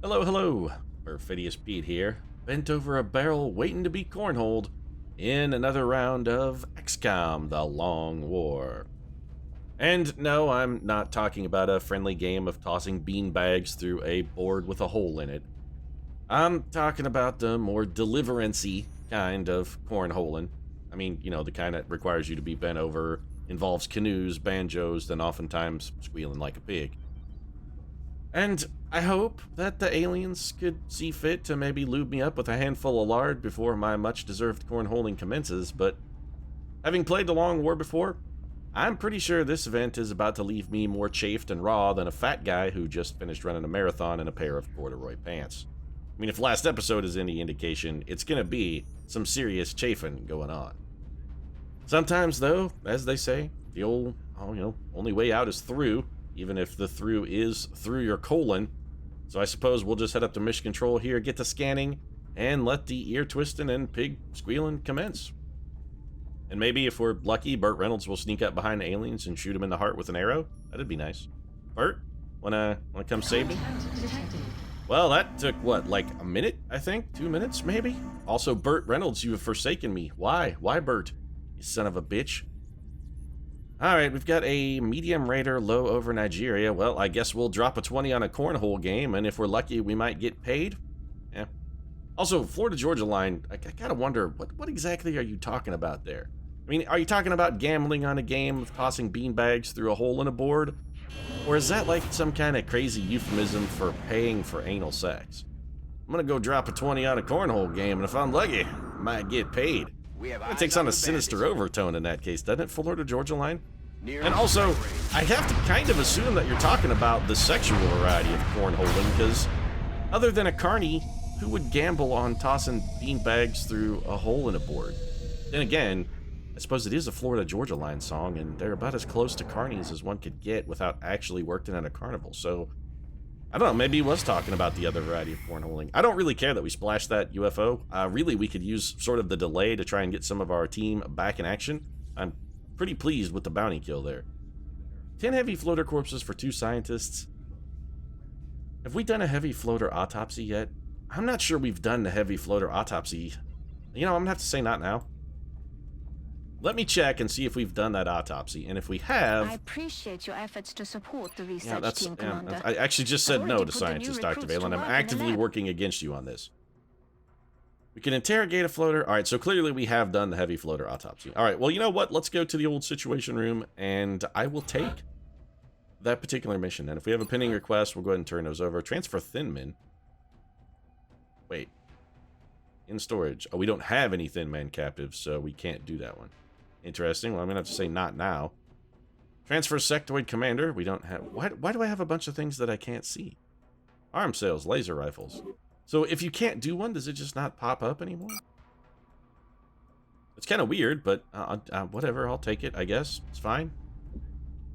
Hello, hello. Perfidious Pete here, bent over a barrel waiting to be cornholed in another round of XCOM, The Long War. And no, I'm not talking about a friendly game of tossing beanbags through a board with a hole in it. I'm talking about the more deliverance-y kind of cornholing. I mean, you know, the kind that requires you to be bent over, involves canoes, banjos, then oftentimes squealing like a pig. And I hope that the aliens could see fit to maybe lube me up with a handful of lard before my much-deserved cornholing commences, but having played the Long War before, I'm pretty sure this event is about to leave me more chafed and raw than a fat guy who just finished running a marathon in a pair of corduroy pants. I mean, if last episode is any indication, it's gonna be some serious chafing going on. Sometimes, though, as they say, the old, only way out is through, even if the through is through your colon. So I suppose we'll just head up to mission control here, get to scanning, and let the ear twisting and pig squealing commence. And maybe if we're lucky, Burt Reynolds will sneak up behind the aliens and shoot him in the heart with an arrow. That'd be nice. Burt, wanna come save me? Well, that took what, like a minute, I think? 2 minutes, maybe? Also, Burt Reynolds, you have forsaken me. Why? Why, Burt? You son of a bitch. Alright, we've got a medium raider low over Nigeria. Well, I guess we'll drop a 20 on a cornhole game, and if we're lucky, we might get paid. Yeah. Also, Florida-Georgia line, I gotta wonder, what exactly are you talking about there? I mean, are you talking about gambling on a game of tossing beanbags through a hole in a board? Or is that like some kind of crazy euphemism for paying for anal sex? I'm gonna go drop a 20 on a cornhole game, and if I'm lucky, I might get paid. It takes on a sinister overtone in that case, doesn't it, Florida-Georgia line? And also, I have to kind of assume that you're talking about the sexual variety of cornholing, because other than a carny, who would gamble on tossing beanbags through a hole in a board? Then again, I suppose it is a Florida-Georgia line song, and they're about as close to carnies as one could get without actually working at a carnival, so I don't know, maybe he was talking about the other variety of cornholing. I don't really care that we splashed that UFO. Really, we could use sort of the delay to try and get some of our team back in action. I'm pretty pleased with the bounty kill there. 10 heavy floater corpses for 2 scientists. Have we done a heavy floater autopsy yet? I'm not sure we've done the heavy floater autopsy. You know, I'm gonna have to say not now. Let me check and see if we've done that autopsy, and if we have... I appreciate your efforts to support the research team, Commander. I actually just said no to scientist, Dr. Valen. I'm actively working against you on this. We can interrogate a floater. All right, so clearly we have done the heavy floater autopsy. All right, well, you know what? Let's go to the old situation room, and I will take that particular mission. And if we have a pending request, we'll go ahead and turn those over. Transfer Thin Men. Wait. In storage. Oh, we don't have any Thin Man captives, so we can't do that one. Interesting. Well, I'm going to have to say not now. Transfer Sectoid Commander. We don't have... Why do I have a bunch of things that I can't see? Arm sales. Laser rifles. So if you can't do one, does it just not pop up anymore? It's kind of weird, but whatever. I'll take it, I guess. It's fine.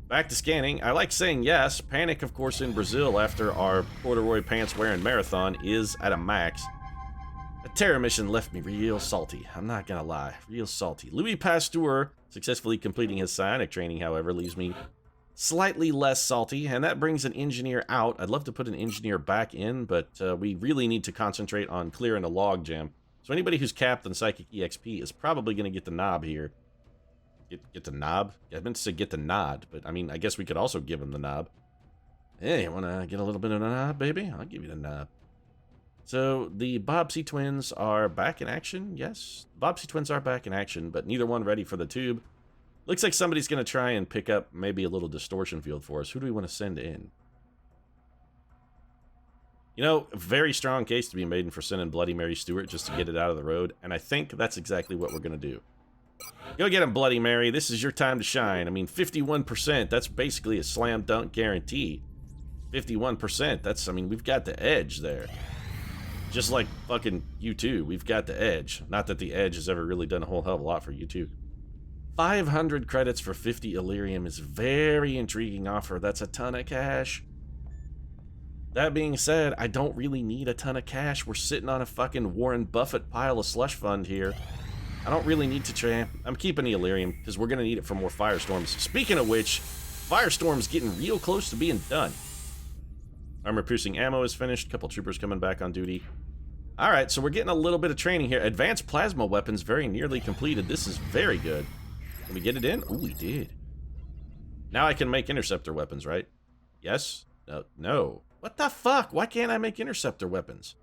Back to scanning. I like saying yes. Panic, of course, in Brazil after our corduroy pants wearing marathon is at a max. A terror mission left me real salty. I'm not gonna lie. Real salty. Louis Pasteur successfully completing his psionic training, however, leaves me slightly less salty, and that brings an engineer out. I'd love to put an engineer back in, but we really need to concentrate on clearing the log jam. So anybody who's capped on Psychic EXP is probably gonna get the knob here. Get the knob? I meant to say get the nod, but I mean, I guess we could also give him the knob. Hey, you wanna get a little bit of the knob, baby? I'll give you the knob. So, the Bobbsey twins are back in action, yes? Bobbsey twins are back in action, but neither one ready for the tube. Looks like somebody's going to try and pick up maybe a little distortion field for us. Who do we want to send in? You know, a very strong case to be made for sending Bloody Mary Stewart just to get it out of the road, and I think that's exactly what we're going to do. Go get him, Bloody Mary. This is your time to shine. I mean, 51%, that's basically a slam dunk guarantee. 51%, that's, I mean, we've got the edge there. Just like fucking U2, we've got the edge. Not that the edge has ever really done a whole hell of a lot for U2. 500 credits for 50 Illyrium is very intriguing offer. That's a ton of cash. That being said, I don't really need a ton of cash. We're sitting on a fucking Warren Buffett pile of slush fund here. I don't really need to try. I'm keeping the Illyrium because we're going to need it for more Firestorms. Speaking of which, Firestorm's getting real close to being done. Armor-piercing ammo is finished. Couple troopers coming back on duty. All right, so we're getting a little bit of training here. Advanced plasma weapons very nearly completed. This is very good. Can we get it in? Oh, we did. Now I can make interceptor weapons, right? Yes? No. No. What the fuck? Why can't I make interceptor weapons?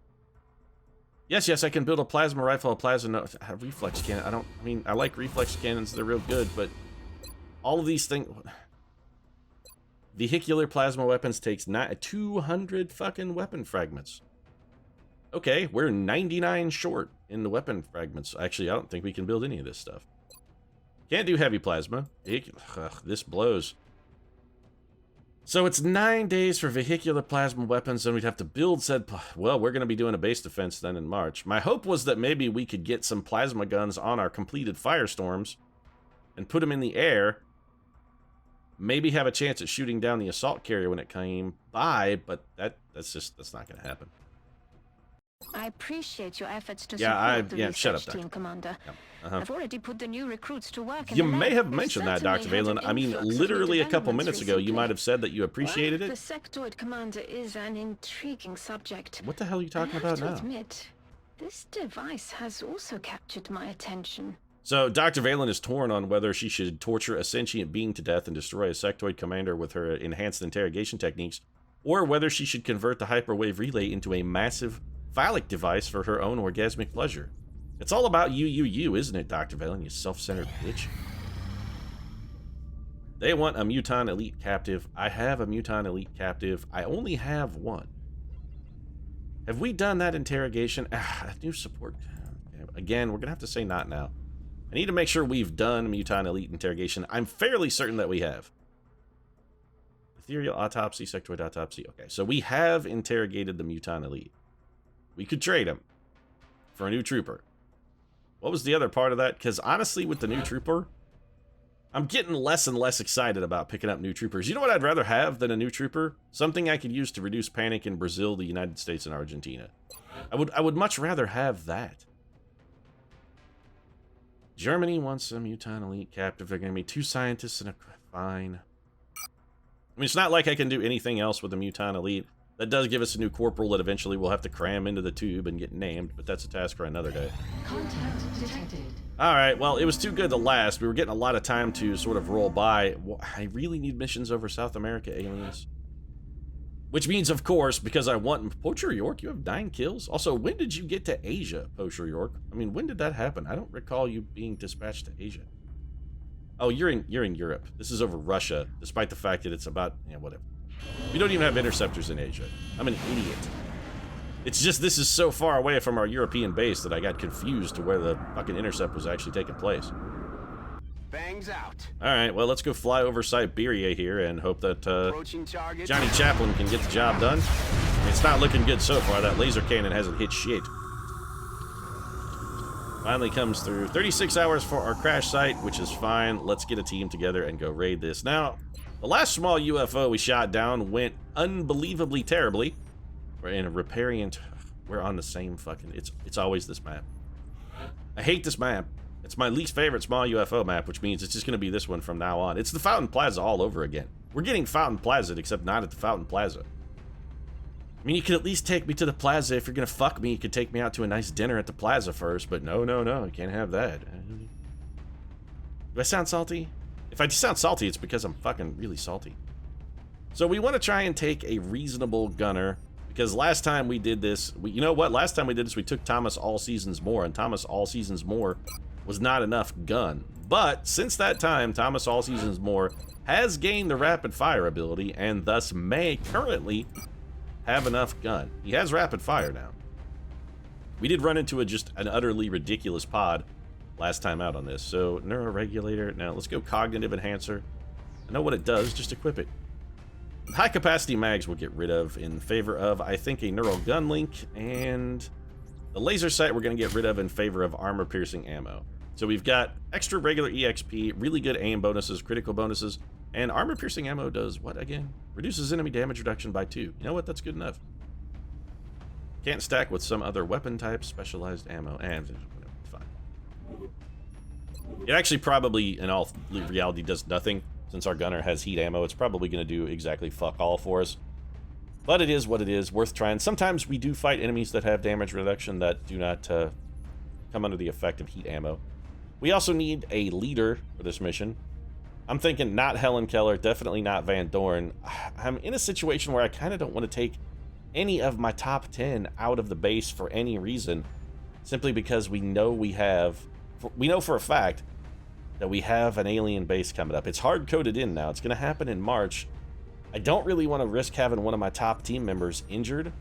Yes, yes, I can build a plasma rifle, a reflex cannon. I like reflex cannons. They're real good, but all of these things... Vehicular plasma weapons takes 200 fucking weapon fragments. Okay, we're 99 short in the weapon fragments. Actually, I don't think we can build any of this stuff. Can't do heavy plasma. Ugh, this blows. So it's 9 days for vehicular plasma weapons, and we'd have to build said... Well, we're going to be doing a base defense then in March. My hope was that maybe we could get some plasma guns on our completed firestorms and put them in the air. Maybe have a chance at shooting down the assault carrier when it came by, but that's not going to happen. I appreciate your efforts to support the research team, Commander. Yep. I've already put the new recruits to work. You may have mentioned that, Dr. Valen. I mean, literally a couple minutes ago, you might have said that you appreciated it. The sectoid commander is an intriguing subject. What the hell are you talking about now? I have to admit, this device has also captured my attention. So, Dr. Valen is torn on whether she should torture a sentient being to death and destroy a sectoid commander with her enhanced interrogation techniques, or whether she should convert the hyperwave relay into a massive phallic device for her own orgasmic pleasure. It's all about you, isn't it, Dr. Valen, you self-centered bitch? They want a Muton Elite captive. I have a Muton Elite captive. I only have one. Have we done that interrogation? New support. Again, we're going to have to say not now. I need to make sure we've done Muton Elite interrogation. I'm fairly certain that we have. Ethereal autopsy, sectoid autopsy. Okay, so we have interrogated the Muton Elite. We could trade him for a new trooper. What was the other part of that? Because honestly, with the new trooper, I'm getting less and less excited about picking up new troopers. You know what I'd rather have than a new trooper? Something I could use to reduce panic in Brazil, the United States, and Argentina. I would much rather have that. Germany wants a Muton Elite captive. They're going to be 2 scientists and a... Fine. I mean, it's not like I can do anything else with the Muton Elite. That does give us a new corporal that eventually we'll have to cram into the tube and get named, but that's a task for another day. Contact detected. Alright, well, it was too good to last. We were getting a lot of time to sort of roll by. I really need missions over South America, aliens. Which means, of course, because I want... Poacher York, you have 9 kills? Also, when did you get to Asia, Poacher York? I mean, when did that happen? I don't recall you being dispatched to Asia. Oh, you're in Europe. This is over Russia, despite the fact that it's about... Yeah, whatever. We don't even have interceptors in Asia. I'm an idiot. It's just this is so far away from our European base that I got confused to where the fucking intercept was actually taking place. Bangs out. Alright, well, let's go fly over Siberia here and hope that Johnny Chaplin can get the job done. It's not looking good so far. That laser cannon hasn't hit shit. Finally comes through. 36 hours for our crash site, which is fine. Let's get a team together and go raid this. Now, the last small UFO we shot down went unbelievably terribly. We're in a Riparian... We're on the same fucking... It's always this map. I hate this map. It's my least favorite small UFO map, which means it's just going to be this one from now on. It's the Fountain Plaza all over again. We're getting Fountain Plaza, except not at the Fountain Plaza. I mean, you could at least take me to the plaza. If you're going to fuck me, you could take me out to a nice dinner at the plaza first, but no, you can't have that. Do I sound salty? If I sound salty, it's because I'm fucking really salty. So we want to try and take a reasonable gunner, because last time we did this, you know what? Last time we did this, we took Thomas All Seasons More, and Thomas All Seasons More was not enough gun. But since that time, Thomas All Seasons More has gained the rapid fire ability, and thus may currently have enough gun. He has rapid fire now. We did run into just an utterly ridiculous pod last time out on this. So, neuroregulator. Now, let's go cognitive enhancer. I know what it does, just equip it. High capacity mags we'll get rid of in favor of, I think, a neural gun link, and the laser sight we're going to get rid of in favor of armor piercing ammo. So we've got extra regular EXP, really good aim bonuses, critical bonuses, and armor piercing ammo does what again? Reduces enemy damage reduction by 2. You know what? That's good enough. Can't stack with some other weapon type, specialized ammo, and fine. It actually probably, in all reality, does nothing. Since our gunner has heat ammo, it's probably going to do exactly fuck all for us. But it is what it is, worth trying. Sometimes we do fight enemies that have damage reduction that do not come under the effect of heat ammo. We also need a leader for this mission. I'm thinking not Helen Keller, definitely not Van Dorn. I'm in a situation where I kind of don't want to take any of my top 10 out of the base for any reason, simply because we know for a fact that we have an alien base coming up. It's hard-coded in now. It's going to happen in March. I don't really want to risk having one of my top team members injured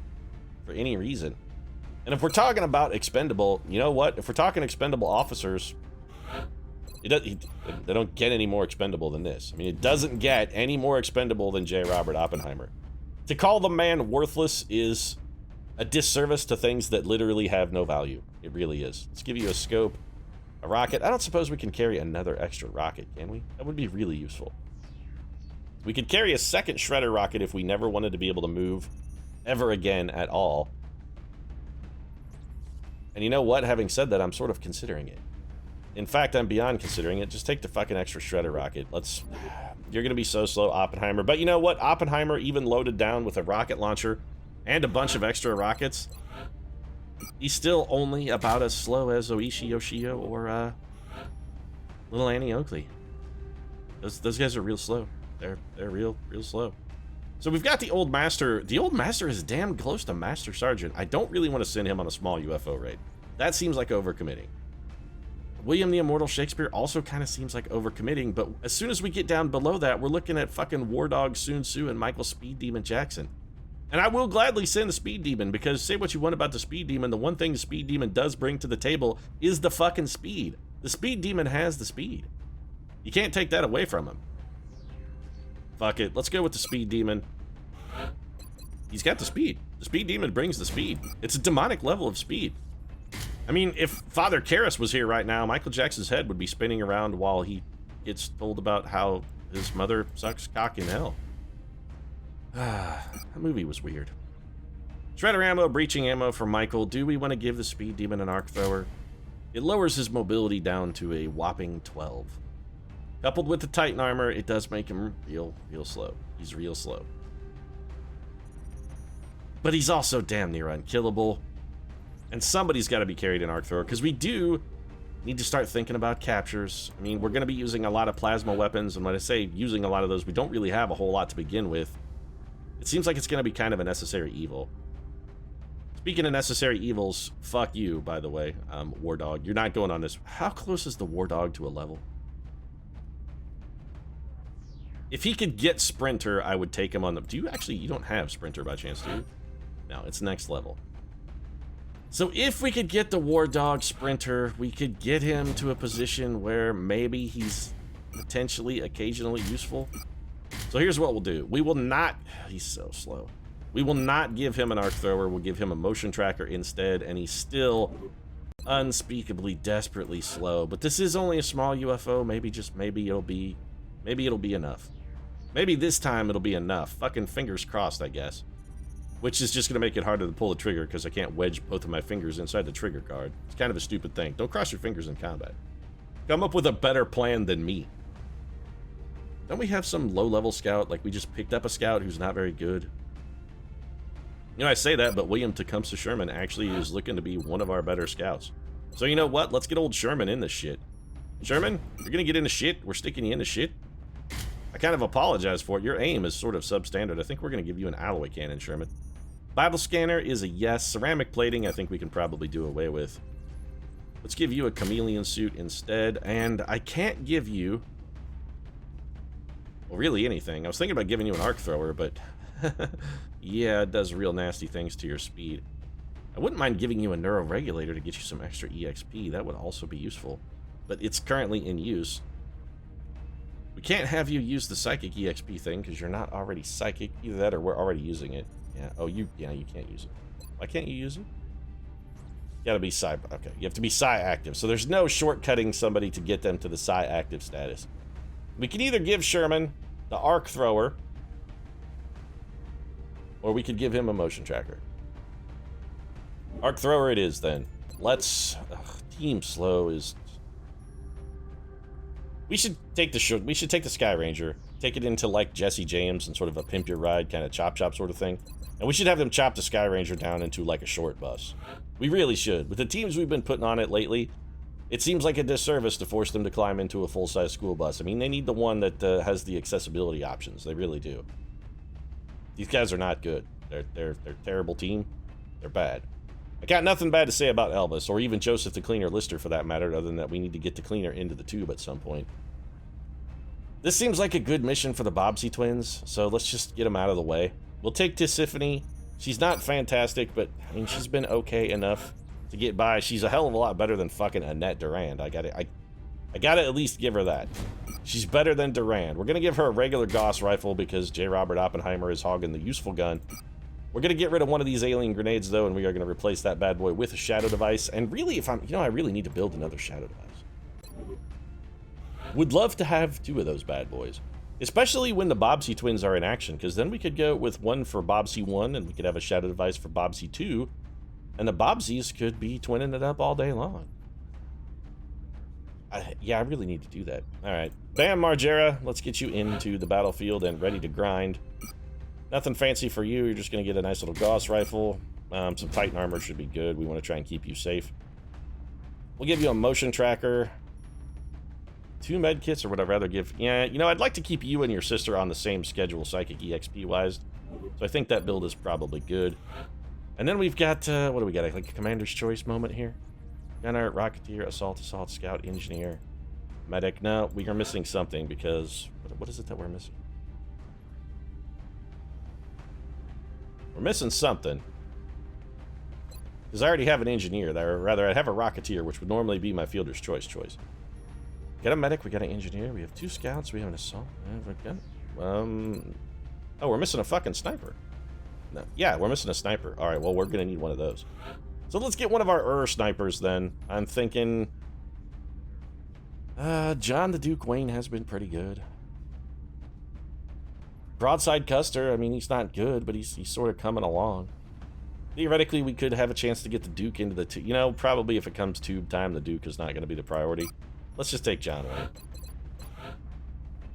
for any reason. And if we're talking about expendable, you know what? If we're talking expendable officers, they don't get any more expendable than this. I mean, it doesn't get any more expendable than J. Robert Oppenheimer. To call the man worthless is a disservice to things that literally have no value. It really is. Let's give you a scope, a rocket. I don't suppose we can carry another extra rocket, can we? That would be really useful. We could carry a second shredder rocket if we never wanted to be able to move ever again at all. And you know what? Having said that, I'm sort of considering it. In fact, I'm beyond considering it. Just take the fucking extra shredder rocket. You're gonna be so slow, Oppenheimer. But you know what? Oppenheimer, even loaded down with a rocket launcher and a bunch of extra rockets, he's still only about as slow as Oishi Yoshio or little Annie Oakley. Those guys are real slow. They're real slow. So we've got the Old Master. The Old Master is damn close to Master Sergeant. I don't really want to send him on a small UFO raid. That seems like overcommitting. William the Immortal Shakespeare also kind of seems like overcommitting, but as soon as we get down below that, we're looking at fucking War Dog Sun Tzu and Michael Speed Demon Jackson. And I will gladly send the Speed Demon, because say what you want about the Speed Demon, the one thing the Speed Demon does bring to the table is the fucking speed. The Speed Demon has the speed. You can't take that away from him. Fuck it, let's go with the Speed Demon. He's got the speed. The Speed Demon brings the speed. It's a demonic level of speed. I mean, if Father Karras was here right now, Michael Jackson's head would be spinning around while he gets told about how his mother sucks cock in hell. That movie was weird. Shredder ammo, breaching ammo for Michael. Do we want to give the Speed Demon an arc thrower? It lowers his mobility down to a whopping 12. Coupled with the Titan armor, it does make him real slow. He's real slow. But he's also damn near unkillable. And somebody's got to be carried an arc thrower, because we do need to start thinking about captures. I mean, we're going to be using a lot of plasma weapons, and when I say using a lot of those, we don't really have a whole lot to begin with. It seems like it's going to be kind of a necessary evil. Speaking of necessary evils, fuck you, by the way, War Dog. You're not going on this. How close is the War Dog to a level? If he could get Sprinter, I would take him on the... You don't have Sprinter by chance, do you? No, it's next level. So if we could get the War Dog Sprinter, we could get him to a position where maybe he's potentially occasionally useful. So here's what we'll do. We will not... He's so slow. We will not give him an arc thrower. We'll give him a motion tracker instead, and he's still unspeakably, desperately slow. But this is only a small UFO. Maybe it'll be enough. Maybe this time it'll be enough. Fucking fingers crossed, I guess. Which is just going to make it harder to pull the trigger because I can't wedge both of my fingers inside the trigger guard. It's kind of a stupid thing. Don't cross your fingers in combat. Come up with a better plan than me. Don't we have some low-level scout? Like, we just picked up a scout who's not very good. You know, I say that, but William Tecumseh Sherman actually is looking to be one of our better scouts. So you know what? Let's get old Sherman in this shit. Sherman, you're going to get into shit. We're sticking you into shit. I kind of apologize for it. Your aim is sort of substandard. I think we're going to give you an alloy cannon, Sherman. Bible scanner is a yes. Ceramic plating, I think we can probably do away with. Let's give you a chameleon suit instead. And I can't give you... well, really anything. I was thinking about giving you an arc thrower, but... yeah, it does real nasty things to your speed. I wouldn't mind giving you a neuroregulator to get you some extra EXP. That would also be useful. But it's currently in use. We can't have you use the psychic EXP thing because you're not already psychic. Either that or we're already using it. Yeah. Oh, you can't use it. Why can't you use it? You gotta be psi. Okay, you have to be psi active. So there's no shortcutting somebody to get them to the psi active status. We can either give Sherman the arc thrower, or we could give him a motion tracker. Arc thrower it is then. Let's... Team slow is... We should take the Sky Ranger, take it into like Jesse James and sort of a pimp your ride kind of chop chop sort of thing. And we should have them chop the Sky Ranger down into like a short bus. We really should. With the teams we've been putting on it lately, it seems like a disservice to force them to climb into a full-size school bus. I mean, they need the one that has the accessibility options. They really do. These guys are not good. They're a terrible team. They're bad. I got nothing bad to say about Elvis, or even Joseph the Cleaner Lister for that matter, other than that we need to get the cleaner into the tube at some point. This seems like a good mission for the Bobbsey twins, so let's just get them out of the way. We'll take Tisiphone. She's not fantastic, but I mean, she's been okay enough to get by. She's a hell of a lot better than fucking Annette Durand. I gotta at least give her that. She's better than Durand. We're gonna give her a regular Gauss rifle because J. Robert Oppenheimer is hogging the useful gun. We're gonna get rid of one of these alien grenades though, and we are gonna replace that bad boy with a shadow device. And really, if I'm, I really need to build another shadow device. Would love to have 2 of those bad boys. Especially when the Bobbsey twins are in action, because then we could go with one for Bobbsey 1, and we could have a shadow device for Bobbsey 2, and the Bobbseys could be twinning it up all day long. Yeah, I really need to do that. Alright. Bam, Margera, let's get you into the battlefield and ready to grind. Nothing fancy for you, you're just going to get a nice little Gauss rifle. Some Titan armor should be good, we want to try and keep you safe. We'll give you a motion tracker. 2 med kits, or would I rather give... Yeah, I'd like to keep you and your sister on the same schedule, psychic EXP-wise. So I think that build is probably good. And then we've got, what do we got? Like a Commander's Choice moment here? Gunner, Rocketeer, Assault, Scout, Engineer, Medic. No, we are missing something because... What is it that we're missing? We're missing something. Because I already have an Engineer there. Or rather, I have a Rocketeer, which would normally be my Fielder's Choice. Got a Medic, we got an Engineer, we have 2 Scouts, we have an Assault, we have a gun. Oh, we're missing a fucking Sniper. No, yeah, we're missing a Sniper. Alright, well, we're gonna need one of those. So let's get one of our snipers then. I'm thinking... John the Duke Wayne has been pretty good. Broadside Custer, I mean, he's not good, but he's sort of coming along. Theoretically, we could have a chance to get the Duke into the... probably if it comes tube time, the Duke is not going to be the priority. Let's just take John Wayne.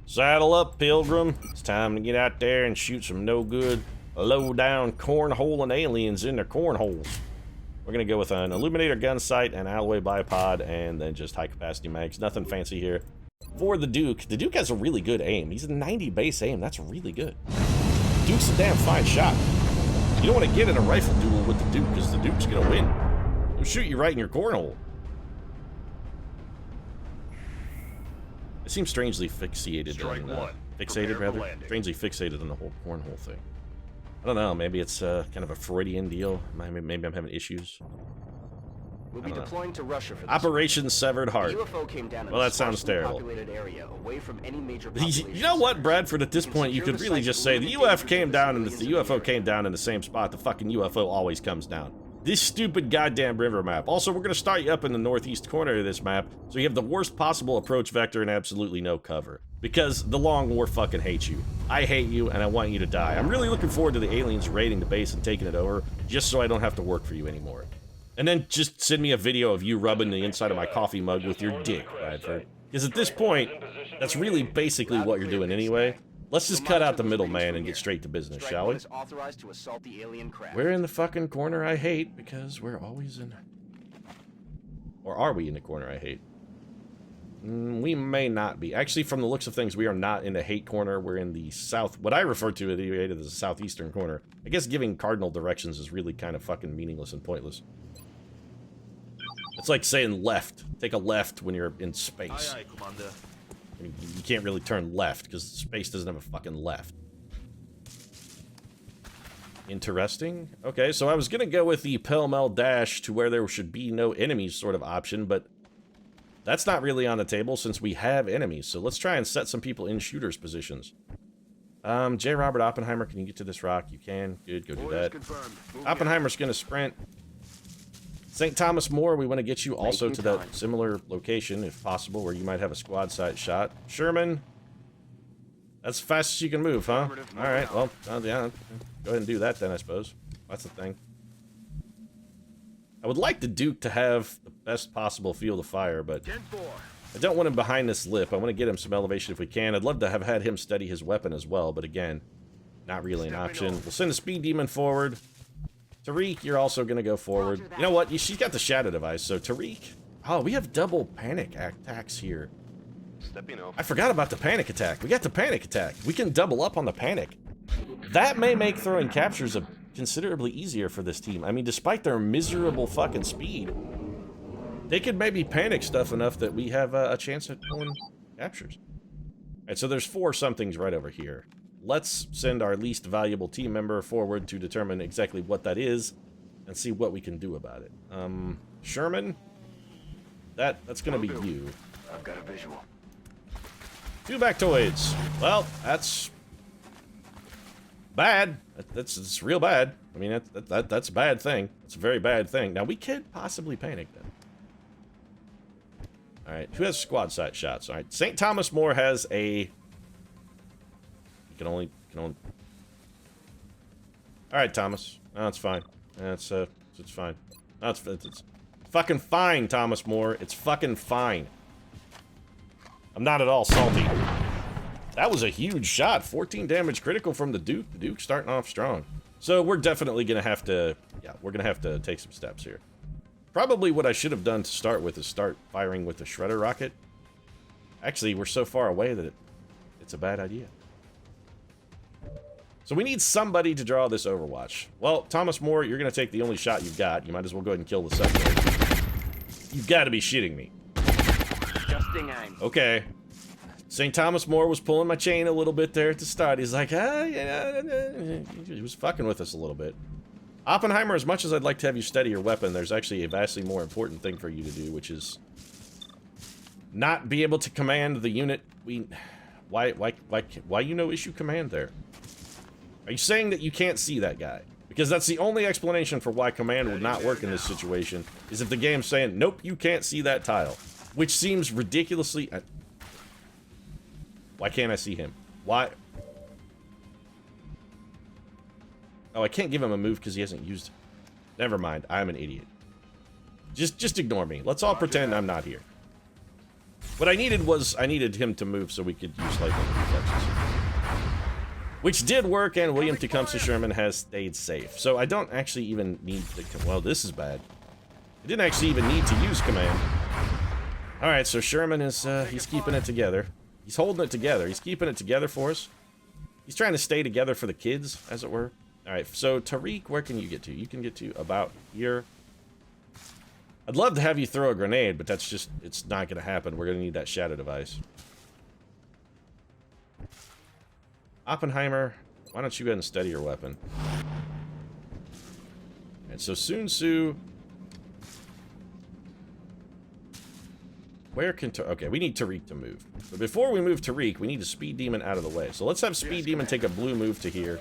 Saddle up, Pilgrim. It's time to get out there and shoot some no-good, low-down cornholing aliens in their cornholes. We're going to go with an Illuminator gun sight, an alloy bipod, and then just high-capacity mags. Nothing fancy here. For the Duke has a really good aim. He's a 90 base aim. That's really good. Duke's a damn fine shot. You don't want to get in a rifle duel with the Duke because the Duke's going to win. He'll shoot you right in your cornhole. It seems strangely fixated on, strangely fixated on the whole cornhole thing. I don't know, maybe it's kind of a Freudian deal. Maybe I'm having issues. We'll be deploying to Russia for this. Operation Severed Heart. UFO came down well, that sounds terrible. Area, away from any major you know what, Bradford? At this point, you could really just say the UFO came down, and the UFO came down in the same spot. The fucking UFO always comes down. This stupid goddamn river map. Also, we're going to start you up in the northeast corner of this map, so you have the worst possible approach vector and absolutely no cover. Because the Long War fucking hates you. I hate you, and I want you to die. I'm really looking forward to the aliens raiding the base and taking it over, just so I don't have to work for you anymore. And then just send me a video of you rubbing the inside of my coffee mug with your dick, Bradford. Because at this point, that's really basically what you're doing anyway. Let's just cut out the middleman and get straight to business, shall we? We're in the fucking corner I hate, because we're always in... Or are we in the corner I hate? We may not be. Actually, from the looks of things, we are not in the hate corner. We're in the south... What I refer to as the southeastern corner. I guess giving cardinal directions is really kind of fucking meaningless and pointless. It's like saying left. Take a left when you're in space. Aye, aye, Commander. You can't really turn left, because space doesn't have a fucking left. Interesting. Okay, so I was gonna go with the pell-mell dash to where there should be no enemies sort of option, but that's not really on the table since we have enemies, so let's try and set some people in shooters positions. J. Robert Oppenheimer, can you get to this rock? You can. Good, go do that. Oppenheimer's gonna sprint. St. Thomas More, we want to get you also to that similar location, if possible, where you might have a squad sight shot. Sherman, that's as fast as you can move, huh? Alright, well, yeah, go ahead and do that then, I suppose. That's the thing. I would like the Duke to have the best possible field of fire, but I don't want him behind this lip. I want to get him some elevation if we can. I'd love to have had him study his weapon as well, but again, not really an option. We'll send the speed demon forward. Tariq, you're also gonna go forward. You know what? She's got the shadow device, so Tariq. Oh, we have double panic attacks here. I forgot about the panic attack. We got the panic attack. We can double up on the panic. That may make throwing captures considerably easier for this team. I mean, despite their miserable fucking speed, they could maybe panic stuff enough that we have a chance at pulling captures. Alright, so there's 4 somethings right over here. Let's send our least valuable team member forward to determine exactly what that is and see what we can do about it. Sherman? That's gonna be you. I've got a visual. 2 Bactoids. Well, that's bad. That's real bad. I mean, that's a bad thing. It's a very bad thing. Now, we could possibly panic them. Alright, who has squad sight shots? Alright, St. Thomas More has a... You can only... Alright, Thomas. No, it's fine. It's fine. No, it's fucking fine, Thomas More. It's fucking fine. I'm not at all salty. That was a huge shot. 14 damage critical from the Duke. The Duke's starting off strong. So we're definitely gonna have to... Yeah, we're gonna have to take some steps here. Probably what I should have done to start with is start firing with the Shredder rocket. Actually, we're so far away that it's a bad idea. So we need somebody to draw this Overwatch. Well, Thomas More, you're going to take the only shot you've got. You might as well go ahead and kill the second. You've got to be shitting me. Okay. St. Thomas More was pulling my chain a little bit there at the start. He's like, he was fucking with us a little bit. Oppenheimer, as much as I'd like to have you steady your weapon, there's actually a vastly more important thing for you to do, which is not be able to command the unit. Why you no issue command there? Are you saying that you can't see that guy? Because that's the only explanation for why command would not work in this situation, is if the game's saying, nope, you can't see that tile. Which seems ridiculously... Why can't I see him? Why... Oh, I can't give him a move because he hasn't used it. Never mind, I'm an idiot. Just ignore me. Let's all pretend I'm not here. What I needed was, I needed him to move so we could use lightning reflexes. Which did work, and William Tecumseh Sherman has stayed safe. So I don't actually even need to... Well, this is bad. I didn't actually even need to use command. Alright, so Sherman is, he's keeping it together. He's holding it together. He's keeping it together for us. He's trying to stay together for the kids, as it were. Alright, so Tariq, where can you get to? You can get to about here. I'd love to have you throw a grenade, but that's just, it's not going to happen. We're going to need that shadow device. Oppenheimer, why don't you go ahead and steady your weapon? And so Sun Tzu... Where can... Okay, we need Tariq to move. But before we move Tariq, we need a Speed Demon out of the way. So let's have Speed Demon take a blue move to here.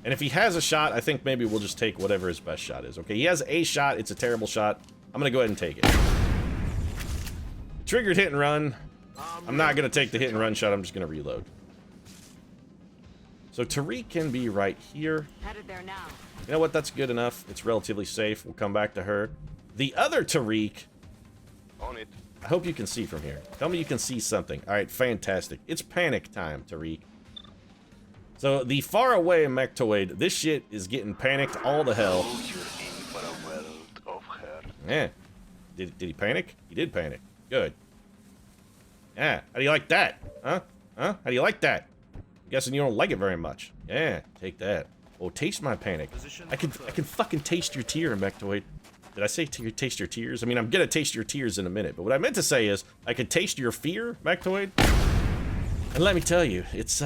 And if he has a shot, I think maybe we'll just take whatever his best shot is. Okay, he has a shot. It's a terrible shot. I'm going to go ahead and take it. Triggered hit and run. I'm not going to take the hit and run shot. I'm just going to reload. So Tariq can be right here. Headed there now. You know what? That's good enough. It's relatively safe. We'll come back to her. The other Tariq... On it. I hope you can see from here. Tell me you can see something. All right, fantastic. It's panic time, Tariq. So the far away Mechtoid, this shit is getting panicked all the hell. Yeah. Did he panic? He did panic. Good. Yeah. How do you like that? Huh? Huh? How do you like that? I'm guessing you don't like it very much. Yeah. Take that. Oh, taste my panic. I can fucking taste your tear, Mechtoid. Did I say taste your tears? I mean, I'm gonna taste your tears in a minute. But what I meant to say is, I could taste your fear, Mechtoid. And let me tell you, it's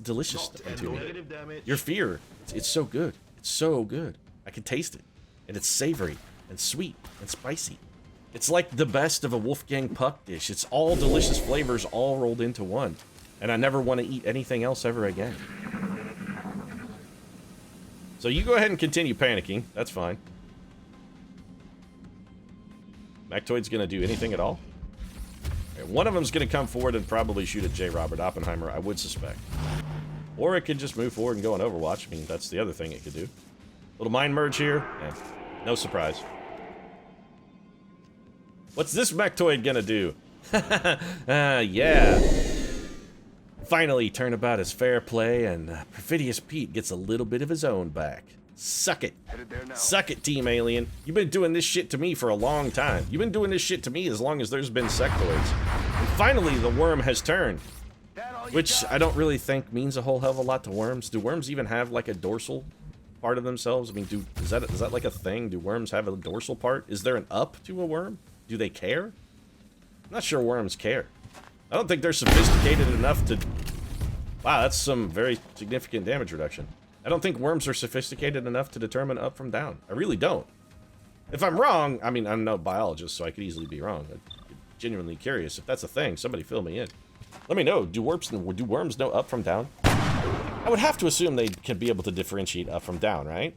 delicious to me. Your fear, it's so good. It's so good. I can taste it. And it's savory, and sweet, and spicy. It's like the best of a Wolfgang Puck dish. It's all delicious flavors all rolled into one. And I never want to eat anything else ever again. So you go ahead and continue panicking. That's fine. Mechtoid's gonna do anything at all? Okay, one of them's gonna come forward and probably shoot at J. Robert Oppenheimer, I would suspect. Or it could just move forward and go on Overwatch. I mean, that's the other thing it could do. Little mind merge here. Yeah, no surprise. What's this Mechtoid gonna do? Yeah. Finally, turnabout is fair play, and Perfidious Pete gets a little bit of his own back. Suck it. Suck it, Team Alien. You've been doing this shit to me for a long time. You've been doing this shit to me as long as there's been sectoids. And finally, the worm has turned. Which I don't really think means a whole hell of a lot to worms. Do worms even have, like, a dorsal part of themselves? I mean, is that like a thing? Do worms have a dorsal part? Is there an up to a worm? Do they care? I'm not sure worms care. I don't think they're sophisticated enough to... Wow, that's some very significant damage reduction. I don't think worms are sophisticated enough to determine up from down. I really don't. If I'm wrong, I mean, I'm no biologist, so I could easily be wrong. I'm genuinely curious. If that's a thing, somebody fill me in. Let me know. Do worms know up from down? I would have to assume they can be able to differentiate up from down, right?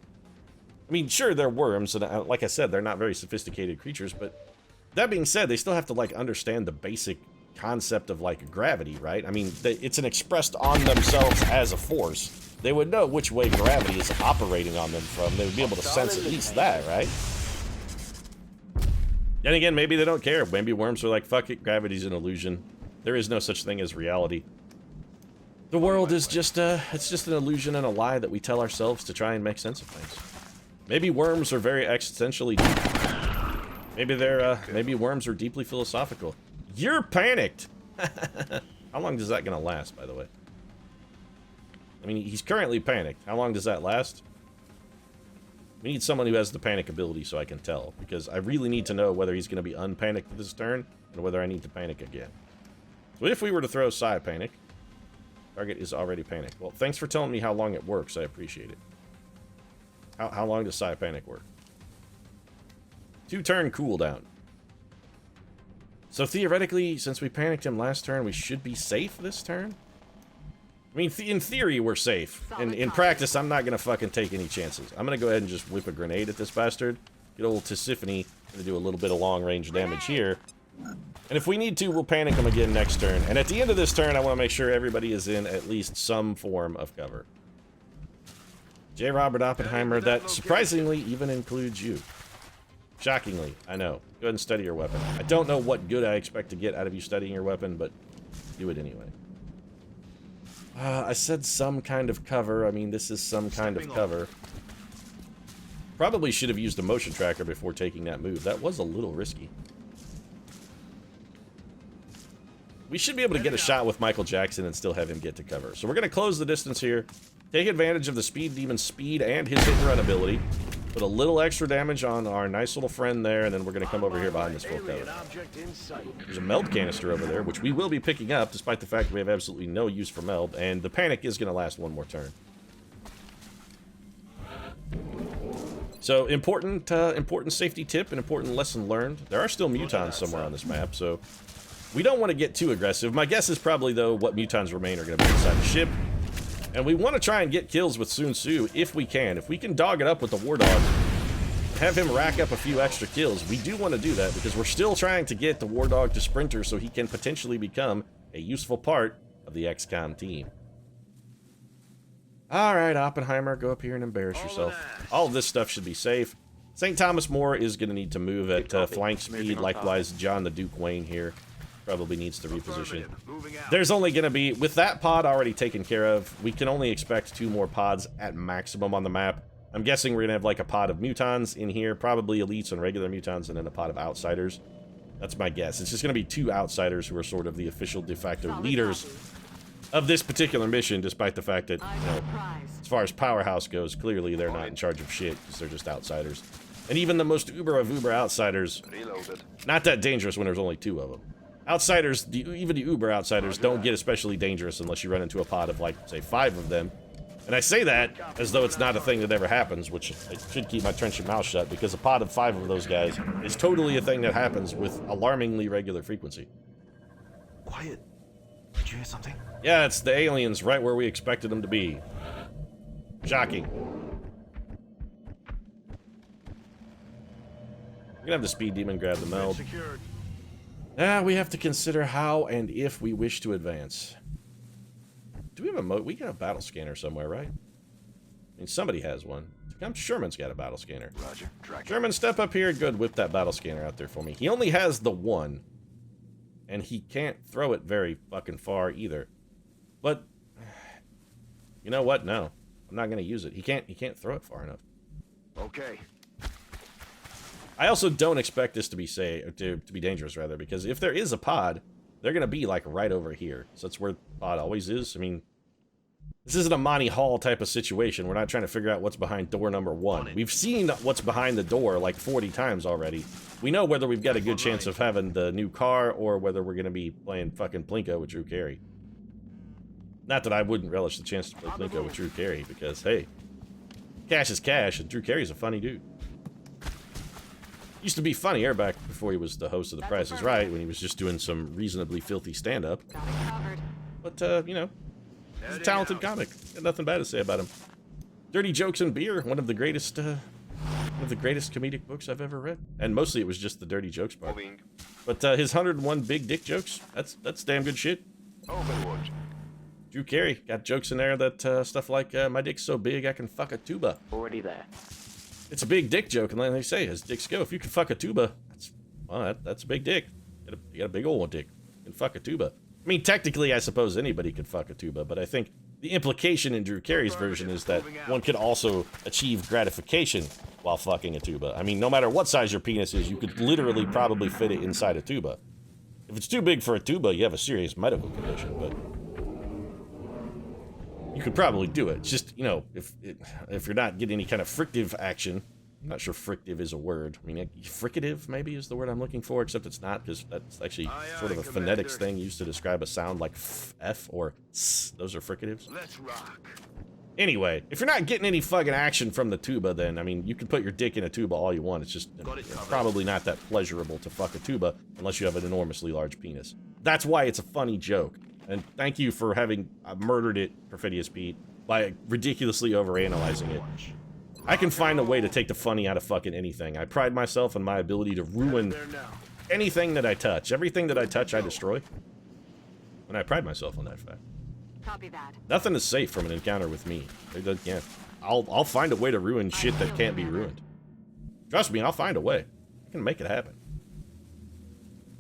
I mean, sure, they're worms, and like I said, they're not very sophisticated creatures, but that being said, they still have to, like, understand the basic concept of, like, gravity, right? I mean, it's an expressed on themselves as a force. They would know which way gravity is operating on them from. They would be able to sense at least that, right? Then again, maybe they don't care. Maybe worms are like, fuck it, gravity's an illusion. There is no such thing as reality. The world is just, it's just an illusion and a lie that we tell ourselves to try and make sense of things. Maybe worms are very existentially deep. Maybe worms are deeply philosophical. You're panicked! How long is that gonna last, by the way? I mean, he's currently panicked. How long does that last? We need someone who has the panic ability so I can tell, because I really need to know whether he's going to be unpanicked this turn, and whether I need to panic again. So if we were to throw Psi Panic, target is already panicked. Well, thanks for telling me how long it works. I appreciate it. How long does Psi Panic work? 2-turn cooldown. So theoretically, since we panicked him last turn, we should be safe this turn? I mean, in theory, we're safe. In practice, I'm not going to fucking take any chances. I'm going to go ahead and just whip a grenade at this bastard. Get old Tisiphone. Going to do a little bit of long-range damage here. And if we need to, we'll panic him again next turn. And at the end of this turn, I want to make sure everybody is in at least some form of cover. J. Robert Oppenheimer, that surprisingly even includes you. Shockingly, I know. Go ahead and study your weapon. I don't know what good I expect to get out of you studying your weapon, but do it anyway. I said some kind of cover. I mean, this is some kind of cover. Probably should have used a motion tracker before taking that move. That was a little risky. We should be able to get a shot with Michael Jackson and still have him get to cover. So we're going to close the distance here. Take advantage of the Speed Demon's speed and his hit and run ability. Put a little extra damage on our nice little friend there, and then we're going to come over here behind this full cover. There's a meld canister over there, which we will be picking up, despite the fact that we have absolutely no use for meld, and the panic is going to last one more turn. So, important safety tip and important lesson learned. There are still mutons somewhere on this map, so we don't want to get too aggressive. My guess is probably, though, what mutons remain are going to be inside the ship. And we want to try and get kills with Sun Tzu if we can. If we can dog it up with the War Dog, have him rack up a few extra kills, we do want to do that because we're still trying to get the War Dog to Sprinter so he can potentially become a useful part of the XCOM team. Alright, Oppenheimer, go up here and embarrass yourself. All of this stuff should be safe. St. Thomas More is going to need to move at flank speed. Likewise, John the Duke Wayne here probably needs to reposition. There's only going to be, with that pod already taken care of, we can only expect 2 more pods at maximum on the map. I'm guessing we're going to have like a pod of mutons in here, probably elites and regular mutons, and then a pod of outsiders. That's my guess. It's just going to be 2 outsiders who are sort of the official de facto leaders of this particular mission, despite the fact that, you know, as far as Powerhouse goes, clearly they're not in charge of shit because they're just outsiders. And even the most uber of uber outsiders, not that dangerous when there's only 2 of them. Outsiders, even the uber outsiders, don't get especially dangerous unless you run into a pod of, like, say, 5 of them. And I say that as though it's not a thing that ever happens, which I should keep my trenchant mouth shut, because a pod of 5 of those guys is totally a thing that happens with alarmingly regular frequency. Quiet. Did you hear something? Yeah, it's the aliens right where we expected them to be. Shocking. We're gonna have the Speed Demon grab the meld. We have to consider how and if we wish to advance. Do we have a we got a battle scanner somewhere, right? I mean, somebody has one. Sherman's got a battle scanner. Roger. Sherman, step up here. Good, whip that battle scanner out there for me. He only has the one. And he can't throw it very fucking far either. But you know what? No, I'm not gonna use it. He can't throw it far enough. Okay. I also don't expect this to be to be dangerous, rather, because if there is a pod, they're gonna be like right over here. So that's where the pod always is. I mean, this isn't a Monty Hall type of situation. We're not trying to figure out what's behind door number 1. We've seen what's behind the door like 40 times already. We know whether we've got a good chance of having the new car or whether we're gonna be playing fucking Plinko with Drew Carey. Not that I wouldn't relish the chance to play Plinko with Drew Carey, because hey, cash is cash, and Drew Carey's a funny dude. Used to be funnier back before he was the host of The Price is Right, when he was just doing some reasonably filthy stand-up. But, you know, he's a talented comic. Got nothing bad to say about him. Dirty Jokes and Beer, one of the greatest comedic books I've ever read. And mostly it was just the dirty jokes part. But his 101 big dick jokes, that's damn good shit. Overwatch. Drew Carey got jokes in there that stuff like, my dick's so big I can fuck a tuba. Already there. It's a big dick joke, and then they say, as dicks go, if you can fuck a tuba, that's a big dick. You got a big old dick. You can fuck a tuba. I mean, technically, I suppose anybody could fuck a tuba, but I think the implication in Drew Carey's version is that one could also achieve gratification while fucking a tuba. I mean, no matter what size your penis is, you could literally probably fit it inside a tuba. If it's too big for a tuba, you have a serious medical condition, but you could probably do it. It's just, you know, if you're not getting any kind of frictive action, I'm not sure frictive is a word. I mean, fricative maybe is the word I'm looking for, except it's not, because that's actually sort of a phonetics thing used to describe a sound like f or s. Those are fricatives. Let's rock. Anyway, if you're not getting any fucking action from the tuba, then, I mean, you can put your dick in a tuba all you want. It's just probably not that pleasurable to fuck a tuba unless you have an enormously large penis. That's why it's a funny joke. And thank you for having murdered it, Perfidious Pete, by ridiculously overanalyzing it. I can find a way to take the funny out of fucking anything. I pride myself on my ability to ruin anything that I touch. Everything that I touch, I destroy. And I pride myself on that fact. Copy that. Nothing is safe from an encounter with me. Yeah, I'll find a way to ruin shit that can't be ruined. Trust me, I'll find a way. I can make it happen.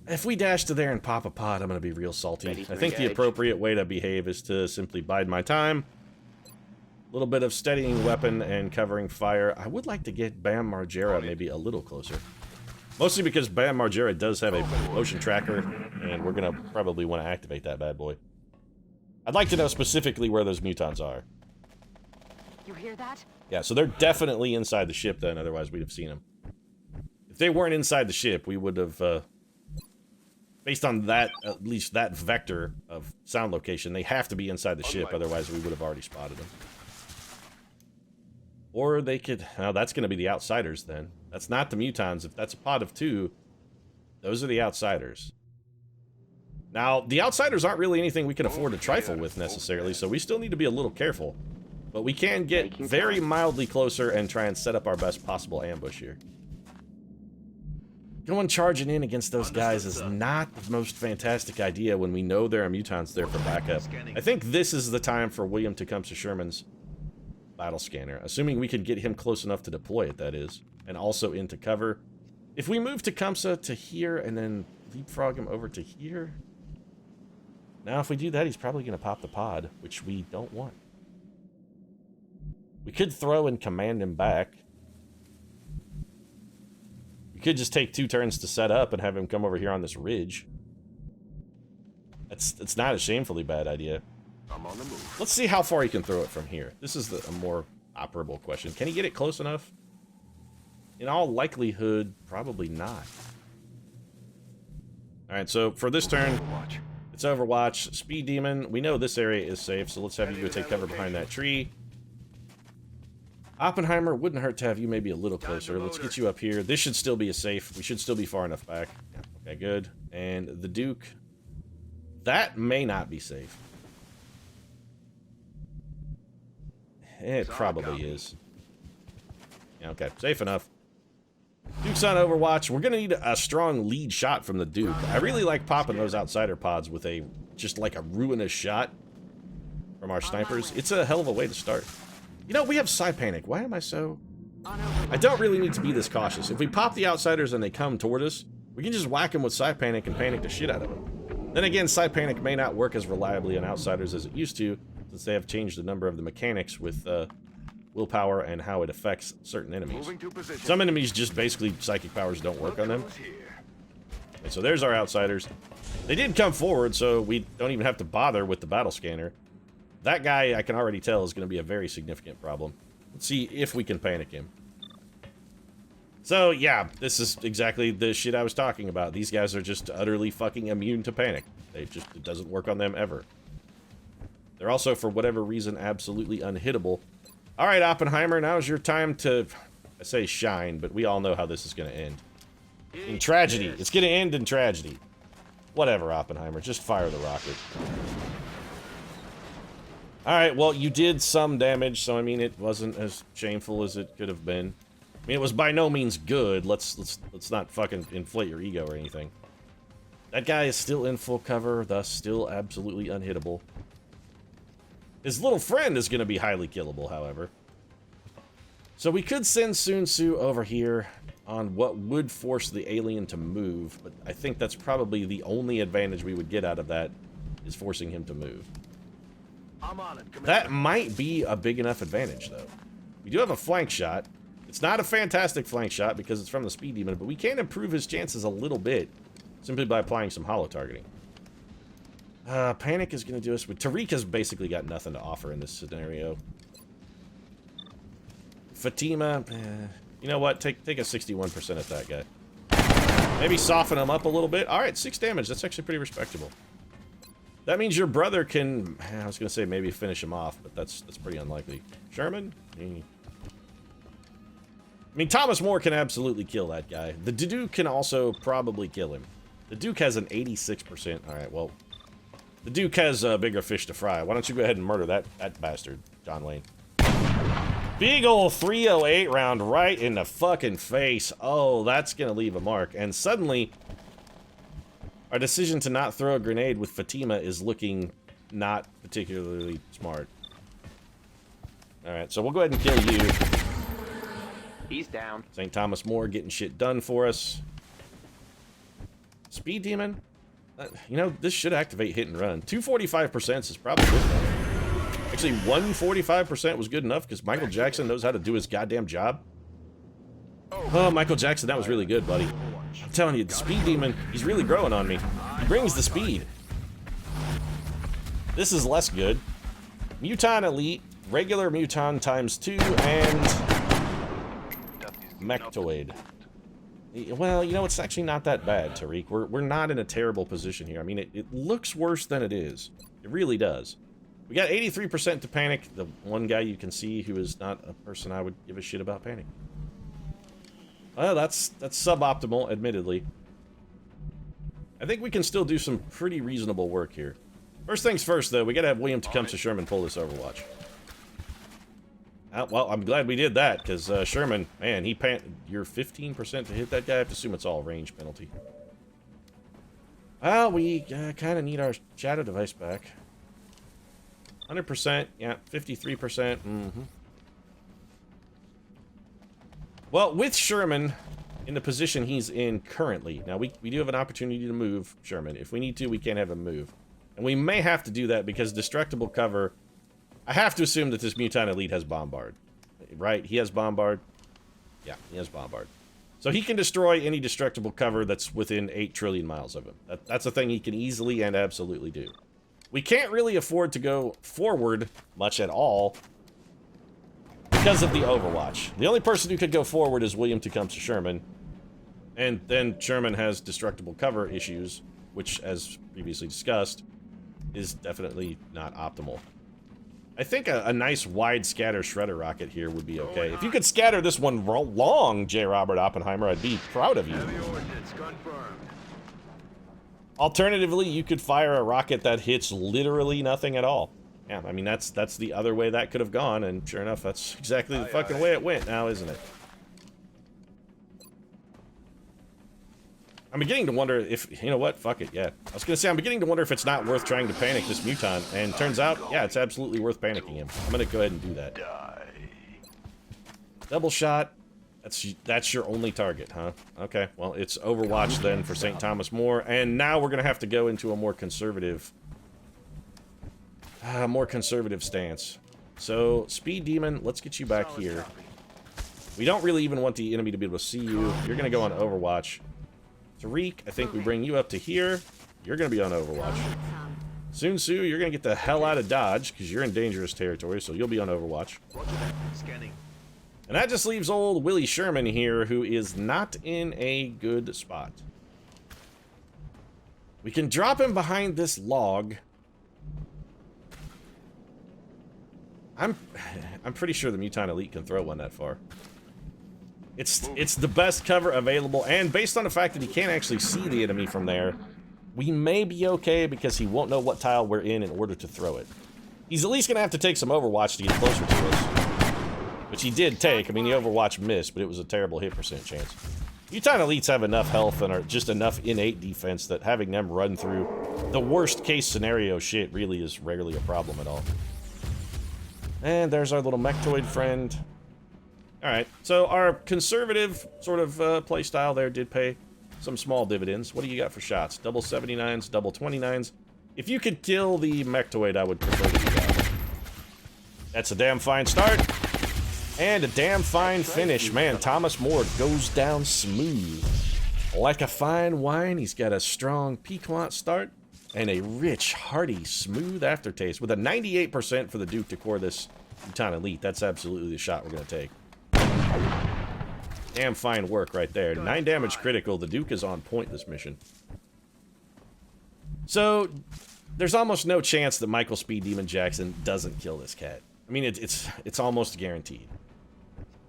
If we dash to there and pop a pod, I'm going to be real salty. I think the appropriate way to behave is to simply bide my time. A little bit of steadying weapon and covering fire. I would like to get Bam Margera maybe a little closer. Mostly because Bam Margera does have a motion tracker, and we're going to probably want to activate that bad boy. I'd like to know specifically where those mutons are. You hear that? Yeah, so they're definitely inside the ship then, otherwise we'd have seen them. If they weren't inside the ship, we would have... based on that, at least that vector of sound location, they have to be inside the ship, otherwise we would have already spotted them. Or they could... Now, that's going to be the Outsiders, then. That's not the Mutons. If that's a pod of 2, those are the Outsiders. Now, the Outsiders aren't really anything we can afford to trifle with, necessarily, so we still need to be a little careful. But we can get very mildly closer and try and set up our best possible ambush here. Going charging in against those guys is not the most fantastic idea when we know there are mutants there for backup. I think this is the time for William Tecumseh Sherman's battle scanner, assuming we can get him close enough to deploy it, that is, and also into cover. If we move Tecumseh to here and then leapfrog him over to here... Now, if we do that, he's probably going to pop the pod, which we don't want. We could throw and command him back. We could just take 2 turns to set up and have him come over here on this ridge. It's not a shamefully bad idea. I'm on the move. Let's see how far he can throw it from here. This is a more operable question. Can he get it close enough? In all likelihood, probably not. Alright, so for this turn, it's Overwatch. Speed Demon, we know this area is safe, so let's have you go take cover behind that tree. Oppenheimer, wouldn't hurt to have you maybe a little closer. Let's get you up here. This should still be a safe. We should still be far enough back. Yeah, okay, good. And the Duke, that may not be safe. It probably is. Yeah, okay, safe enough. Duke's on Overwatch. We're gonna need a strong lead shot from the Duke. I really like popping those outsider pods with just like a ruinous shot from our snipers. It's a hell of a way to start. You know, we have Psy Panic. Why am I so... I don't really need to be this cautious. If we pop the outsiders and they come toward us, we can just whack them with Psy Panic and panic the shit out of them. Then again, Panic may not work as reliably on Outsiders as it used to, since they have changed a number of the mechanics with willpower and how it affects certain enemies. Moving to position. Some enemies just basically psychic powers don't work on them. And so there's our Outsiders. They did come forward, so we don't even have to bother with the battle scanner. That guy, I can already tell, is going to be a very significant problem. Let's see if we can panic him. So, yeah, this is exactly the shit I was talking about. These guys are just utterly fucking immune to panic. It doesn't work on them ever. They're also, for whatever reason, absolutely unhittable. All right, Oppenheimer, now's your time to, I say shine, but we all know how this is going to end. In tragedy. It's going to end in tragedy. Whatever, Oppenheimer, just fire the rocket. All right, well, you did some damage, so I mean, it wasn't as shameful as it could have been. I mean, it was by no means good. Let's not fucking inflate your ego or anything. That guy is still in full cover, thus still absolutely unhittable. His little friend is going to be highly killable, however. So we could send Sun Tzu over here on what would force the alien to move, but I think that's probably the only advantage we would get out of that, is forcing him to move. I'm on it, Commander. That might be a big enough advantage, though. We do have a flank shot. It's not a fantastic flank shot because it's from the Speed Demon, but we can improve his chances a little bit simply by applying some holo targeting. Panic is going to do us with... Tariq has basically got nothing to offer in this scenario. Fatima, you know what? Take a 61% at that guy. Maybe soften him up a little bit. All right, 6 damage. That's actually pretty respectable. That means your brother can... I was going to say maybe finish him off, but that's pretty unlikely. Sherman? I mean, Thomas More can absolutely kill that guy. The Duke can also probably kill him. The Duke has an 86%. All right, well, the Duke has bigger fish to fry. Why don't you go ahead and murder that bastard, John Wayne? Big ol' 308 round right in the fucking face. Oh, that's going to leave a mark. And suddenly, our decision to not throw a grenade with Fatima is looking not particularly smart. All right, so we'll go ahead and kill you. He's down. St. Thomas More getting shit done for us. Speed Demon? You know, this should activate hit and run. 245% is probably good enough. Actually, 145% was good enough because Michael Jackson knows how to do his goddamn job. Oh, Michael Jackson, that was really good, buddy. I'm telling you, the Speed Demon, he's really growing on me. He brings the speed. This is less good. Muton Elite, regular Muton times 2, and... Mectoid. Well, you know, it's actually not that bad, Tariq. We're not in a terrible position here. I mean, it looks worse than it is. It really does. We got 83% to panic. The one guy you can see who is not a person I would give a shit about panic. Well, that's suboptimal, admittedly. I think we can still do some pretty reasonable work here. First things first, though, we gotta have William Tecumseh Sherman pull this Overwatch. Well, I'm glad we did that, because Sherman, man, you're 15% to hit that guy. I have to assume it's all range penalty. Well, we kind of need our shadow device back. 100%, yeah, 53%, Well, with Sherman in the position he's in currently, now we do have an opportunity to move Sherman. If we need to, we can have him move. And we may have to do that because destructible cover... I have to assume that this Mutant Elite has Bombard. Right? He has Bombard? Yeah, he has Bombard. So he can destroy any destructible cover that's within 8 trillion miles of him. That's a thing he can easily and absolutely do. We can't really afford to go forward much at all because of the Overwatch. The only person who could go forward is William Tecumseh Sherman. And then Sherman has destructible cover issues, which, as previously discussed, is definitely not optimal. I think a nice wide scatter shredder rocket here would be okay. If you could scatter this one long, J. Robert Oppenheimer, I'd be proud of you. Alternatively, you could fire a rocket that hits literally nothing at all. Yeah, I mean, that's the other way that could have gone, and sure enough, that's exactly the fucking way it went now, isn't it? I'm beginning to wonder if, you know what, fuck it, yeah. I was gonna say, I'm beginning to wonder if it's not worth trying to panic this Muton, and turns out, yeah, it's absolutely worth panicking him. I'm gonna go ahead and do that. Double shot. That's your only target, huh? Okay, well, it's Overwatch then for St. Thomas More, and now we're gonna have to go into a more conservative stance. So, Speed Demon, let's get you back here. We don't really even want the enemy to be able to see you. You're gonna go on Overwatch. Tariq, I think we bring you up to here. You're gonna be on Overwatch. Sun Tzu, you're gonna get the hell out of Dodge, because you're in dangerous territory, so you'll be on Overwatch. Scanning. And that just leaves old Willie Sherman here, who is not in a good spot. We can drop him behind this log. I'm pretty sure the Mutant Elite can throw one that far. It's the best cover available, and based on the fact that he can't actually see the enemy from there, we may be okay because he won't know what tile we're in order to throw it. He's at least going to have to take some Overwatch to get closer to us. Which he did take. I mean, the Overwatch missed, but it was a terrible hit percent chance. Mutant Elites have enough health and are just enough innate defense that having them run through the worst case scenario shit really is rarely a problem at all. And there's our little Mechtoid friend. Alright, so our conservative sort of playstyle there did pay some small dividends. What do you got for shots? Double 79s, double 29s. If you could kill the Mechtoid, I would prefer to do that. That's a damn fine start. And a damn fine finish. Man, Thomas More goes down smooth. Like a fine wine, he's got a strong piquant start and a rich, hearty, smooth aftertaste. With a 98% for the Duke to core this Mutant Elite, that's absolutely the shot we're going to take. Damn fine work right there. 9 damage critical. The Duke is on point this mission. So, there's almost no chance that Michael Speed Demon Jackson doesn't kill this cat. I mean, it's almost guaranteed.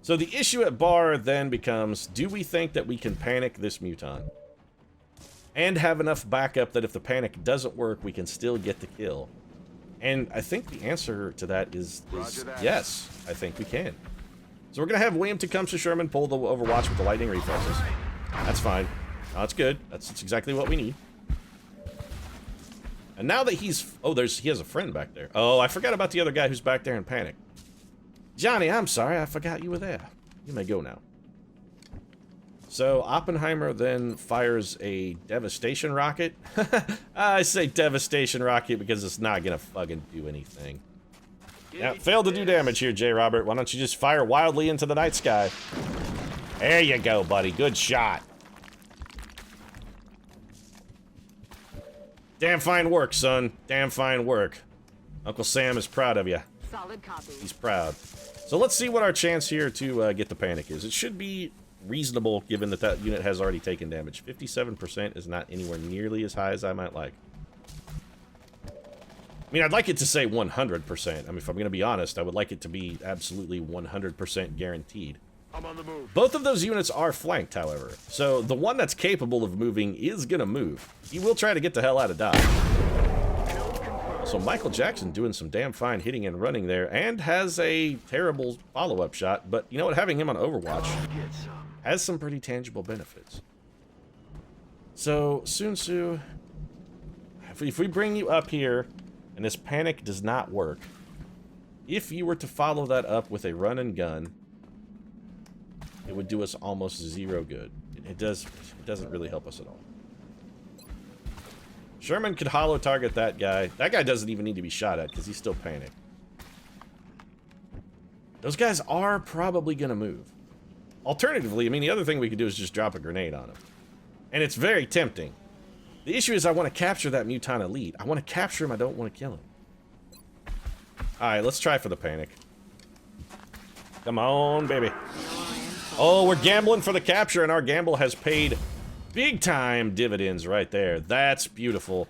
So the issue at bar then becomes, do we think that we can panic this Mutant? And have enough backup that if the panic doesn't work, we can still get the kill? And I think the answer to that is yes, I think we can. So we're going to have William Tecumseh Sherman pull the Overwatch with the lightning reflexes. That's fine. No, that's good. That's exactly what we need. And now that he's... Oh, he has a friend back there. Oh, I forgot about the other guy who's back there in panic. Johnny, I'm sorry. I forgot you were there. You may go now. So, Oppenheimer then fires a Devastation Rocket. I say Devastation Rocket because it's not gonna fucking do anything. Yeah, failed to do damage here, J. Robert. Why don't you just fire wildly into the night sky? There you go, buddy. Good shot. Damn fine work, son. Damn fine work. Uncle Sam is proud of you. Solid copy. He's proud. So let's see what our chance here to get the panic is. It should be reasonable given that that unit has already taken damage. 57% is not anywhere nearly as high as I might like. I mean, I'd like it to say 100%. I mean, if I'm going to be honest, I would like it to be absolutely 100% guaranteed. I'm on the move. Both of those units are flanked, however. So the one that's capable of moving is going to move. He will try to get the hell out of Dodge. So Michael Jackson doing some damn fine hitting and running there, and has a terrible follow-up shot. But you know what? Having him on Overwatch has some pretty tangible benefits. So, Sun Tzu, if we bring you up here, and this panic does not work, if you were to follow that up with a run and gun, it would do us almost zero good. It doesn't really help us at all. Sherman could hollow target that guy. That guy doesn't even need to be shot at because he's still panicked. Those guys are probably going to move. Alternatively, I mean, the other thing we could do is just drop a grenade on him. And it's very tempting. The issue is I want to capture that Mutant Elite. I want to capture him, I don't want to kill him. Alright, let's try for the panic. Come on, baby. Oh, we're gambling for the capture, and our gamble has paid big time dividends right there. That's beautiful.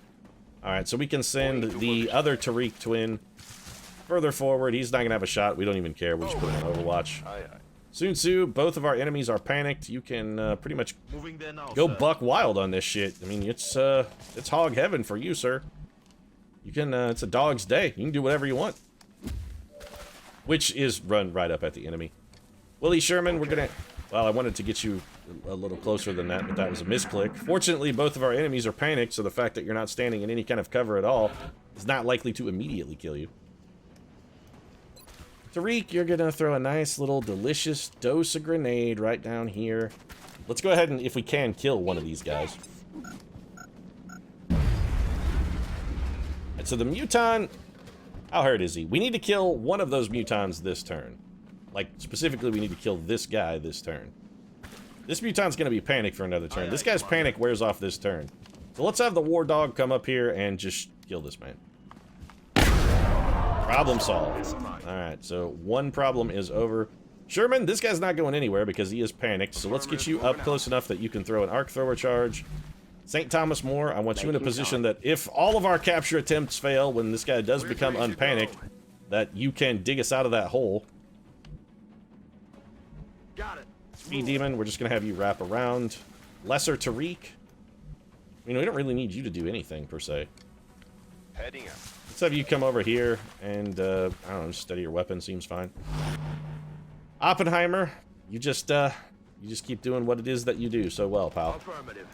Alright, so we can send the other Tariq twin further forward. He's not going to have a shot. We don't even care. We'll just put him on Overwatch. Sun Tzu, both of our enemies are panicked. You can pretty much go buck wild on this shit. I mean, it's hog heaven for you, sir. You can, it's a dog's day. You can do whatever you want. Which is run right up at the enemy. Willie Sherman, we're gonna... Well, I wanted to get you a little closer than that, but that was a misclick. Fortunately, both of our enemies are panicked, so the fact that you're not standing in any kind of cover at all is not likely to immediately kill you. Tariq, you're gonna throw a nice little delicious dose of grenade right down here. Let's go ahead and, if we can, kill one of these guys. And so the Muton, how hurt is he? We need to kill one of those Mutons this turn. Like, specifically, we need to kill this guy this turn. This Muton's gonna be panicked for another turn. This guy's panic wears off this turn. So let's have the War Dog come up here and just kill this man. Problem solved. Alright, so one problem is over. Sherman, this guy's not going anywhere because he is panicked, so let's get you up close enough that you can throw an arc thrower charge. St. Thomas More, I want you in a position that if all of our capture attempts fail when this guy does become unpanicked, that you can dig us out of that hole. Got it. Speed Demon, we're just going to have you wrap around. Lesser Tariq. I mean, we don't really need you to do anything, per se. Heading up. Let's have you come over here and, I don't know, just steady your weapon, seems fine. Oppenheimer, you just keep doing what it is that you do so well, pal. Affirmative.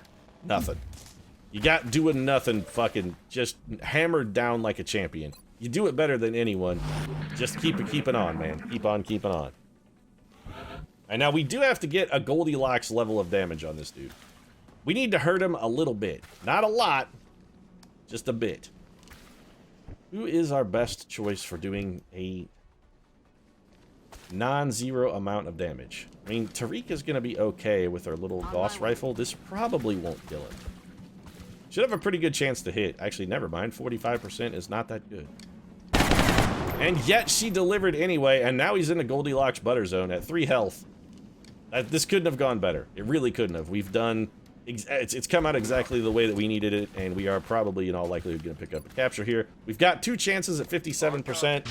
Nothing. You got doing nothing, fucking just hammered down like a champion. You do it better than anyone. Just keep it on, man. Keep on keeping on. And now we do have to get a Goldilocks level of damage on this dude. We need to hurt him a little bit. Not a lot, just a bit. Who is our best choice for doing a non-zero amount of damage? I mean, Tariq is going to be okay with our little Gauss rifle. This probably won't kill him. Should have a pretty good chance to hit. Actually, never mind. 45% is not that good. And yet she delivered anyway, and now he's in a Goldilocks butter zone at 3 health. This couldn't have gone better. It really couldn't have. We've done... It's come out exactly the way that we needed it, and we are probably, in all likelihood, going to pick up a capture here. We've got 2 chances at 57%.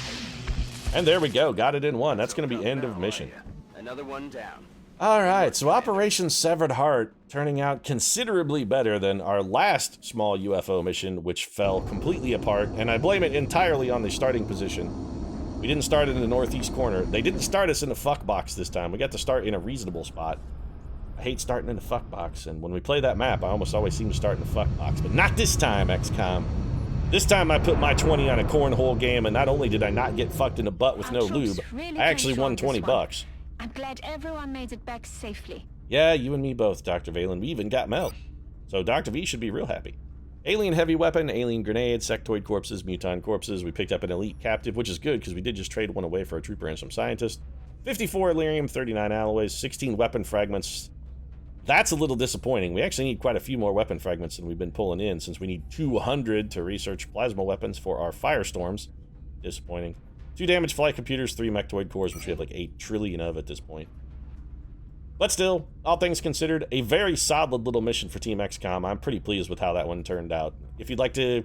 And there we go. Got it in 1. That's going to be end of mission. Another one down. Alright, so Operation Severed Heart turning out considerably better than our last small UFO mission, which fell completely apart, and I blame it entirely on the starting position. We didn't start in the northeast corner. They didn't start us in the fuck box this time. We got to start in a reasonable spot. I hate starting in the fuck box, and when we play that map, I almost always seem to start in the fuck box, but not this time, XCOM. This time I put my 20 on a cornhole game, and not only did I not get fucked in the butt with no lube, I actually won 20 bucks. I'm glad everyone made it back safely. Yeah, you and me both, Dr. Valen. We even got Mel. So Dr. V should be real happy. Alien heavy weapon, alien grenades, sectoid corpses, muton corpses. We picked up an elite captive, which is good because we did just trade one away for a trooper and some scientists. 54 Illyrium, 39 alloys, 16 weapon fragments. That's a little disappointing. We actually need quite a few more weapon fragments than we've been pulling in, since we need 200 to research plasma weapons for our firestorms. Disappointing. 2 damaged flight computers, 3 mechtoid cores, which we have like 8 trillion of at this point. But still, all things considered, a very solid little mission for Team XCOM. I'm pretty pleased with how that one turned out. If you'd like to,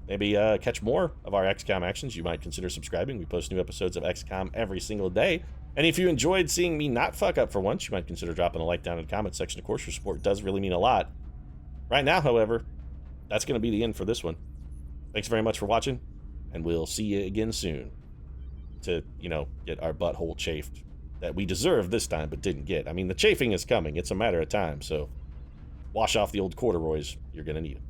maybe catch more of our XCOM actions, you might consider subscribing. We post new episodes of XCOM every single day. And if you enjoyed seeing me not fuck up for once, you might consider dropping a like down in the comment section. Of course, your support does really mean a lot. Right now, however, that's going to be the end for this one. Thanks very much for watching, and we'll see you again soon to, get our butthole chafed that we deserved this time but didn't get. I mean, the chafing is coming. It's a matter of time, so wash off the old corduroys. You're going to need them.